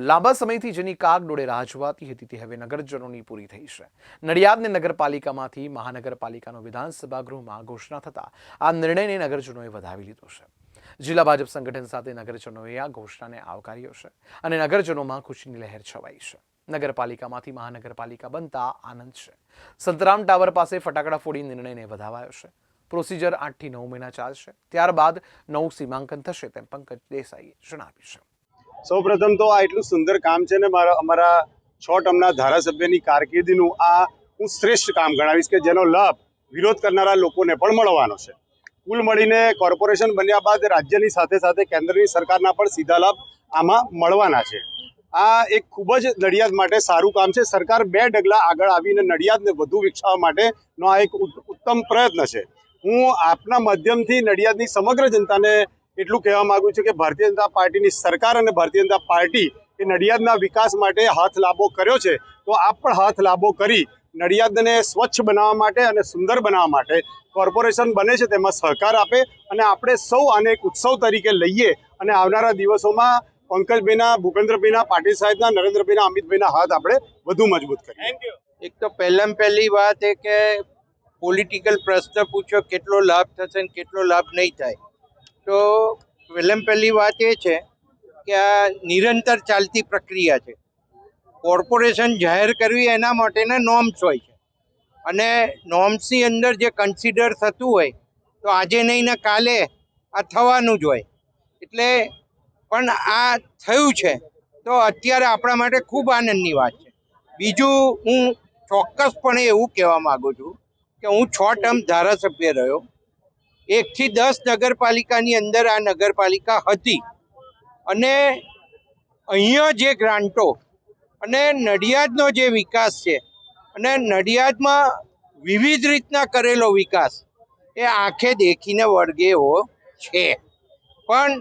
લાંબા સમયથી જેની કાગડોળે રાહ જોવાતી હતી તે હવે નગરજનોની પૂરી થઈ છે। નડિયાદને નગરપાલિકામાંથી મહાનગરપાલિકાનો વિધાનસભા ગૃહમાં ઘોષણા થતા આ નિર્ણયને નગરજનોએ વધાવી લીધો છે। જિલ્લા ભાજપ સંગઠન સાથે નગરજનોએ આ ઘોષણાને આવકાર્યો છે અને નગરજનોમાં ખુશીની લહેર છવાઈ છે। નગરપાલિકામાંથી મહાનગરપાલિકા બનતા આનંદ છે। સંતરામ ટાવર પાસે ફટાકડા ફોડી નિર્ણયને વધાવાયો છે। પ્રોસિજર 8 થી 9 મહિના ચાલશે, ત્યારબાદ નવું સીમાંકન થશે તેમ પંકજ દેસાઈએ જણાવ્યું છે। સૌપ્રથમ તો આ એટલું સુંદર કામ છે ને અમારા 6 ટર્મના ધારાસભ્યની કારકિર્દીનું આ હું શ્રેષ્ઠ કામ ગણાવીશ કે જેનો લાભ વિરોધ કરનારા લોકોને પણ મળવાનો છે। કુલ મળીને કોર્પોરેશન બન્યા બાદ રાજ્યની સાથે સાથે કેન્દ્રની સરકારના પણ સીધા લાભ આમાં મળવાના છે। આ એક ખૂબ જ નડિયાદ માટે સારું કામ છે। સરકાર 2 ડગલા આગળ આવીને નડિયાદને વધુ વિકસાવવા માટેનો આ એક ઉત્તમ પ્રયત્ન છે। હું આપના માધ્યમથી નડિયાદની સમગ્ર જનતાને એટલું કહેવા માંગુ છું કે ભારતીય જનતા પાર્ટીની સરકાર અને ભારતીય જનતા પાર્ટી એ નડિયાદના વિકાસ માટે હાથ લાંબો કર્યો છે, તો આપ પણ હાથ લાંબો કરી નડિયાદને સ્વચ્છ બનાવવા માટે અને સુંદર બનાવવા માટે કોર્પોરેશન બને છે તેમાં સહકાર આપે અને આપણે સૌ આને એક ઉત્સવ તરીકે લઈએ અને આવનારા દિવસોમાં પંકજભાઈના, ભૂપેન્દ્રભાઈના, પાટીલ સાહેબના, નરેન્દ્રભાઈના, અમિતભાઈના હાથ આપણે વધુ મજબૂત કરીએ। એક તો પહેલી વાત એ કે પોલિટિકલ પ્રશ્ન પૂછો કેટલો લાભ થશે ને કેટલો લાભ નહીં થાય, તો પહેલી વાત એ છે કે આ નિરંતર ચાલતી પ્રક્રિયા છે। કોર્પોરેશન જાહેર કરવી એના માટેના નોર્મ્સ હોય છે અને નોર્મ્સની અંદર જે કન્સિડર થતું હોય તો આજે નહીં ને કાલે આ થવાનું જ હોય, એટલે પણ આ થયું છે તો અત્યારે આપણા માટે ખૂબ આનંદની વાત છે। બીજું હું ચોક્કસપણે એવું કહેવા માગું છું કે હું 6 ટર્મ ધારાસભ્ય રહ્યો। 1 થી 10 નગરપાલિકાની અંદર આ નગરપાલિકા હતી અને અહીંયા જે ગ્રાન્ટો અને નડિયાદનો જે વિકાસ છે અને નડિયાદમાં વિવિધ રીતના કરેલો વિકાસ એ આંખે દેખીને વળગે એવો છે। પણ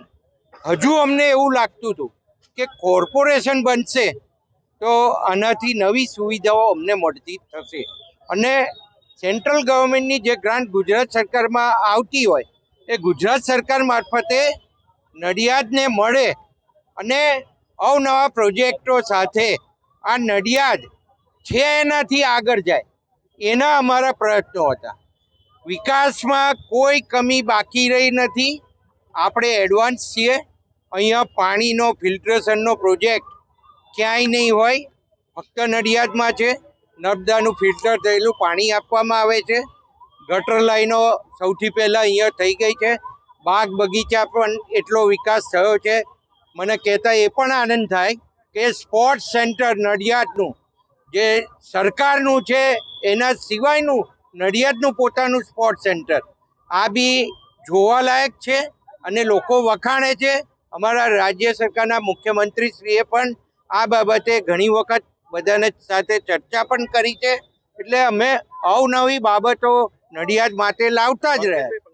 હજુ અમને એવું લાગતું હતું કે કોર્પોરેશન બનશે તો આનાથી નવી સુવિધાઓ અમને મળતી થશે અને સેન્ટ્રલ ગવર્મેન્ટની જે ગ્રાન્ટ ગુજરાત સરકારમાં આવતી હોય એ ગુજરાત સરકાર મારફતે નડિયાદને મળે અને અવનવા પ્રોજેક્ટો સાથે આ નડિયાદ છે એનાથી આગળ જાય એના અમારા પ્રયત્નો હતા। વિકાસમાં કોઈ કમી બાકી રહી નથી। આપણે એડવાન્સ છીએ। અહીંયા પાણીનો ફિલ્ટ્રેશનનો પ્રોજેક્ટ ક્યાંય નહીં હોય, ફક્ત નડિયાદમાં છે। નર્મદાનું ફિલ્ટર થયેલું પાણી આપવામાં આવે છે। ગટર લાઈનો સૌથી પહેલાં અહીંયા થઈ ગઈ છે। બાગ બગીચા પણ એટલો વિકાસ થયો છે। મને કહેતા એ પણ આનંદ થાય કે સ્પોર્ટ્સ સેન્ટર નડિયાદનું જે સરકારનું છે એના સિવાયનું નડિયાદનું પોતાનું સ્પોર્ટ્સ સેન્ટર આ બી જોવાલાયક છે અને લોકો વખાણે છે। અમારા રાજ્ય સરકારના મુખ્યમંત્રીશ્રીએ પણ આ બાબતે ઘણી વખત બધાને સાથે ચર્ચા પણ કરી છે, એટલે અમે અવનવી બાબતો નડિયાદ માટે લાવતા જ રહ્યા।